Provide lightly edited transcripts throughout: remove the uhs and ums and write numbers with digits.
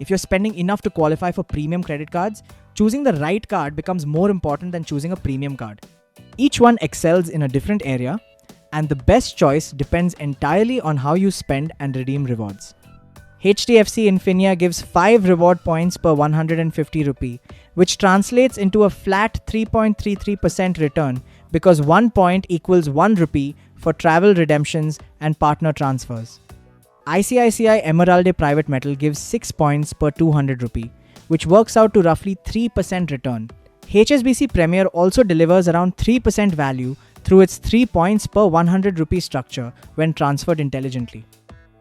If you're spending enough to qualify for premium credit cards, choosing the right card becomes more important than choosing a premium card. Each one excels in a different area, and the best choice depends entirely on how you spend and redeem rewards. HDFC Infinia gives 5 reward points per 150 rupee, which translates into a flat 3.33% return because 1 point equals 1 rupee for travel redemptions and partner transfers. ICICI Emeralde Private Metal gives 6 points per 200 rupee, which works out to roughly 3% return. HSBC Premier also delivers around 3% value through its 3 points per 100 rupee structure when transferred intelligently.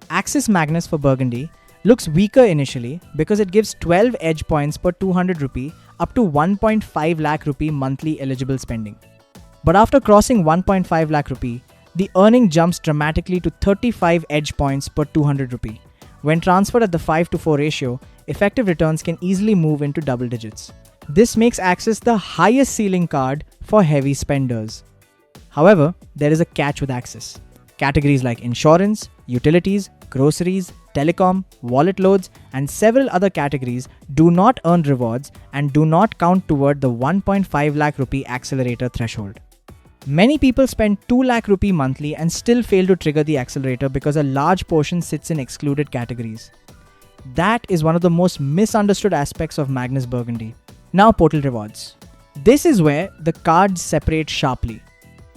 Axis Magnus for Burgundy looks weaker initially because it gives 12 edge points per 200 rupee up to 1.5 lakh rupee monthly eligible spending. But after crossing 1.5 lakh rupee, the earning jumps dramatically to 35 edge points per 200 rupee. When transferred at the 5:4 ratio, effective returns can easily move into double digits. This makes Axis the highest ceiling card for heavy spenders. However, there is a catch with Axis. Categories like insurance, utilities, groceries, telecom, wallet loads, and several other categories do not earn rewards and do not count toward the 1.5 lakh rupee accelerator threshold. Many people spend 2 lakh rupee monthly and still fail to trigger the accelerator because a large portion sits in excluded categories. That is one of the most misunderstood aspects of Magnus Burgundy. Now portal rewards. This is where the cards separate sharply.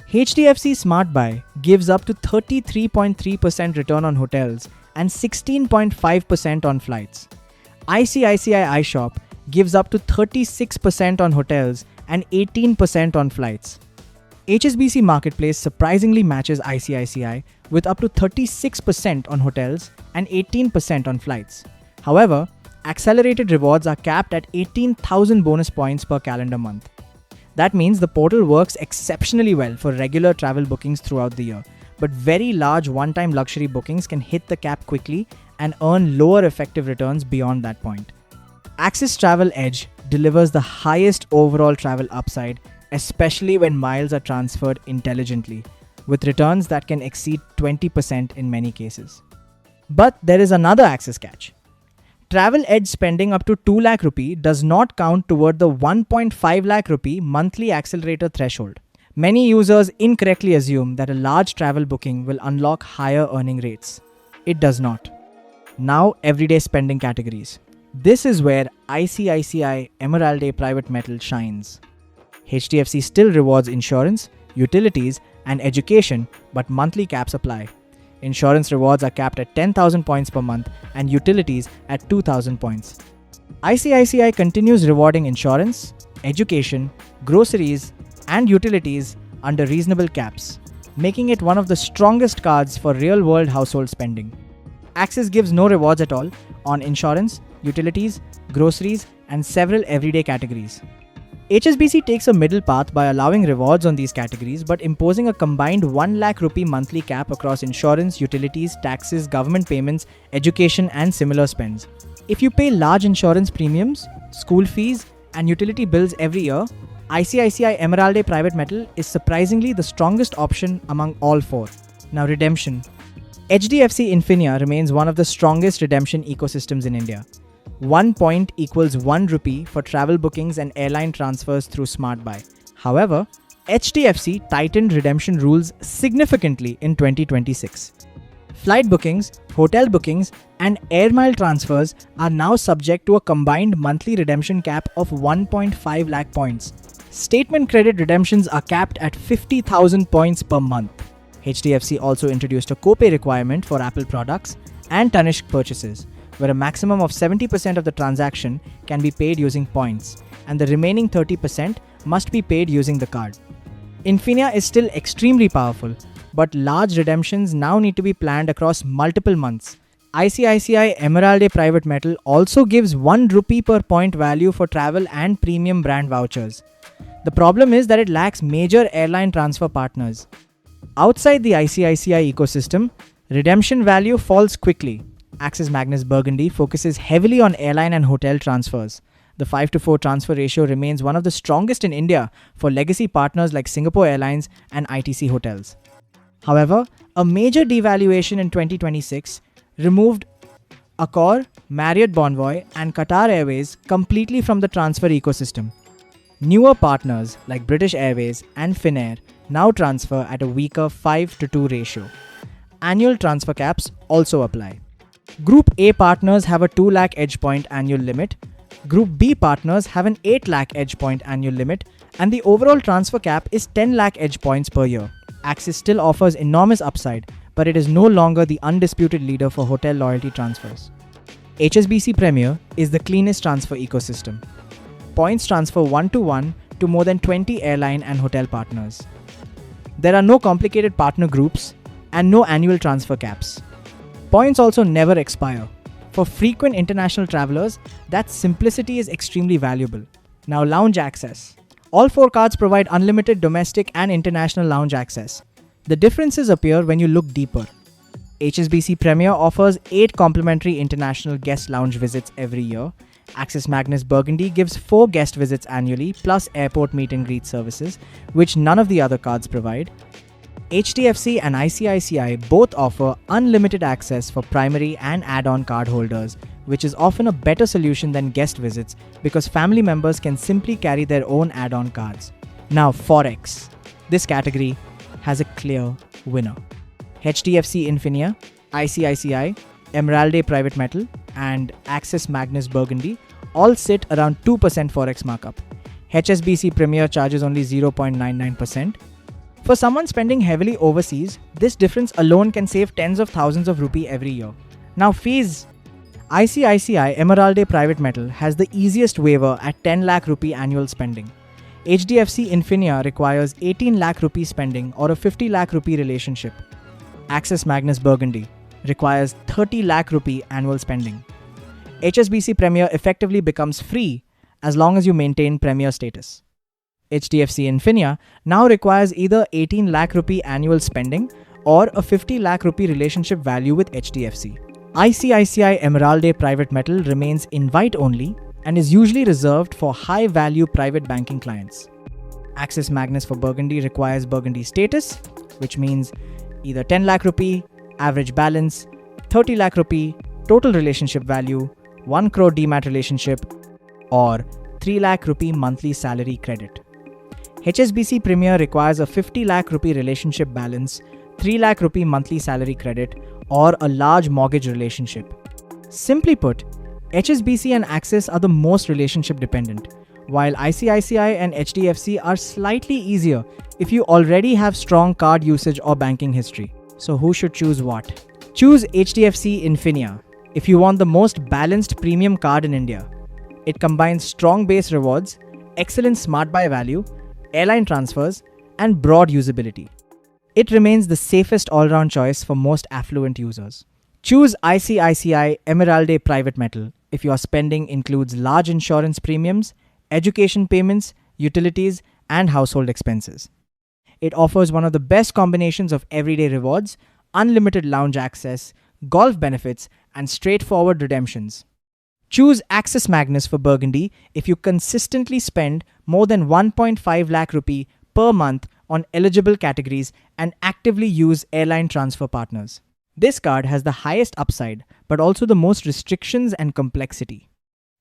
HDFC SmartBuy gives up to 33.3% return on hotels and 16.5% on flights. ICICI iShop gives up to 36% on hotels and 18% on flights. HSBC Marketplace surprisingly matches ICICI with up to 36% on hotels and 18% on flights. However, accelerated rewards are capped at 18,000 bonus points per calendar month. That means the portal works exceptionally well for regular travel bookings throughout the year, but very large one-time luxury bookings can hit the cap quickly and earn lower effective returns beyond that point. Axis Travel Edge delivers the highest overall travel upside, especially when miles are transferred intelligently, with returns that can exceed 20% in many cases. But there is another Axis catch. Travel Edge spending up to 2 lakh rupee does not count toward the 1.5 lakh rupee monthly accelerator threshold. Many users incorrectly assume that a large travel booking will unlock higher earning rates. It does not. Now, everyday spending categories. This is where ICICI Emeralde Private Metal shines. HDFC still rewards insurance, utilities, and education, but monthly caps apply. Insurance rewards are capped at 10,000 points per month and utilities at 2,000 points. ICICI continues rewarding insurance, education, groceries, and utilities under reasonable caps, making it one of the strongest cards for real-world household spending. Axis gives no rewards at all on insurance, utilities, groceries, and several everyday categories. HSBC takes a middle path by allowing rewards on these categories but imposing a combined 1 lakh rupee monthly cap across insurance, utilities, taxes, government payments, education, and similar spends. If you pay large insurance premiums, school fees, and utility bills every year, ICICI Emeralde Private Metal is surprisingly the strongest option among all four. Now, redemption. HDFC Infinia remains one of the strongest redemption ecosystems in India. 1 point equals 1 rupee for travel bookings and airline transfers through SmartBuy. However, HDFC tightened redemption rules significantly in 2026. Flight bookings, hotel bookings, and air mile transfers are now subject to a combined monthly redemption cap of 1.5 lakh points. Statement credit redemptions are capped at 50,000 points per month. HDFC also introduced a copay requirement for Apple products and Tanishq purchases, where a maximum of 70% of the transaction can be paid using points, and the remaining 30% must be paid using the card. Infinia is still extremely powerful, but large redemptions now need to be planned across multiple months. ICICI Emeralde Private Metal also gives 1 rupee per point value for travel and premium brand vouchers. The problem is that it lacks major airline transfer partners. Outside the ICICI ecosystem, redemption value falls quickly. Axis Magnus Burgundy focuses heavily on airline and hotel transfers. The 5:4 transfer ratio remains one of the strongest in India for legacy partners like Singapore Airlines and ITC Hotels. However, a major devaluation in 2026 removed Accor, Marriott Bonvoy, and Qatar Airways completely from the transfer ecosystem. Newer partners like British Airways and Finnair now transfer at a weaker 5:2 ratio. Annual transfer caps also apply. Group A partners have a 2 lakh edge point annual limit. Group B partners have an 8 lakh edge point annual limit, and the overall transfer cap is 10 lakh edge points per year. Axis still offers enormous upside, but it is no longer the undisputed leader for hotel loyalty transfers. HSBC Premier is the cleanest transfer ecosystem. Points transfer one-to-one to more than 20 airline and hotel partners. There are no complicated partner groups and no annual transfer caps. Points also never expire. For frequent international travelers, that simplicity is extremely valuable. Now, lounge access. All 4 cards provide unlimited domestic and international lounge access. The differences appear when you look deeper. HSBC Premier offers 8 complimentary international guest lounge visits every year. Axis Magnus Burgundy gives 4 guest visits annually plus airport meet and greet services, which none of the other cards provide. HDFC and ICICI both offer unlimited access for primary and add-on card holders, which is often a better solution than guest visits because family members can simply carry their own add-on cards. Now, Forex. This category has a clear winner. HDFC Infinia, ICICI, Emeralde Private Metal, and Axis Magnus Burgundy all sit around 2% Forex markup. HSBC Premier charges only 0.99%. For someone spending heavily overseas, this difference alone can save tens of thousands of rupee every year. Now, fees. ICICI Emeralde Private Metal has the easiest waiver at 10 lakh rupee annual spending. HDFC Infinia requires 18 lakh rupee spending or a 50 lakh rupee relationship. Axis Magnus Burgundy requires 30 lakh rupee annual spending. HSBC Premier effectively becomes free as long as you maintain Premier status. HDFC Infinia now requires either 18 lakh rupee annual spending or a 50 lakh rupee relationship value with HDFC. ICICI Emeralde Private Metal remains invite only and is usually reserved for high value private banking clients. Axis Magnus for Burgundy requires Burgundy status, which means either 10 lakh rupee, average balance, 30 lakh rupee, total relationship value, 1 crore demat relationship, or 3 lakh rupee monthly salary credit. HSBC Premier requires a 50 lakh rupee relationship balance, 3 lakh rupee monthly salary credit, or a large mortgage relationship. Simply put, HSBC and Axis are the most relationship dependent, while ICICI and HDFC are slightly easier if you already have strong card usage or banking history. So who should choose what? Choose HDFC Infinia if you want the most balanced premium card in India. It combines strong base rewards, excellent SmartBuy value, airline transfers, and broad usability. It remains the safest all-round choice for most affluent users. Choose ICICI Emeralde Private Metal if your spending includes large insurance premiums, education payments, utilities, and household expenses. It offers one of the best combinations of everyday rewards, unlimited lounge access, golf benefits, and straightforward redemptions. Choose Axis Magnus for Burgundy if you consistently spend more than 1.5 lakh rupee per month on eligible categories and actively use airline transfer partners. This card has the highest upside, but also the most restrictions and complexity.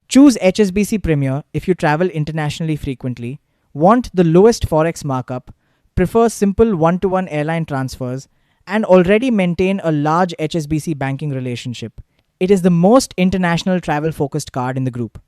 Choose HSBC Premier if you travel internationally frequently, want the lowest Forex markup, prefer simple one-to-one airline transfers, and already maintain a large HSBC banking relationship. It is the most international travel-focused card in the group.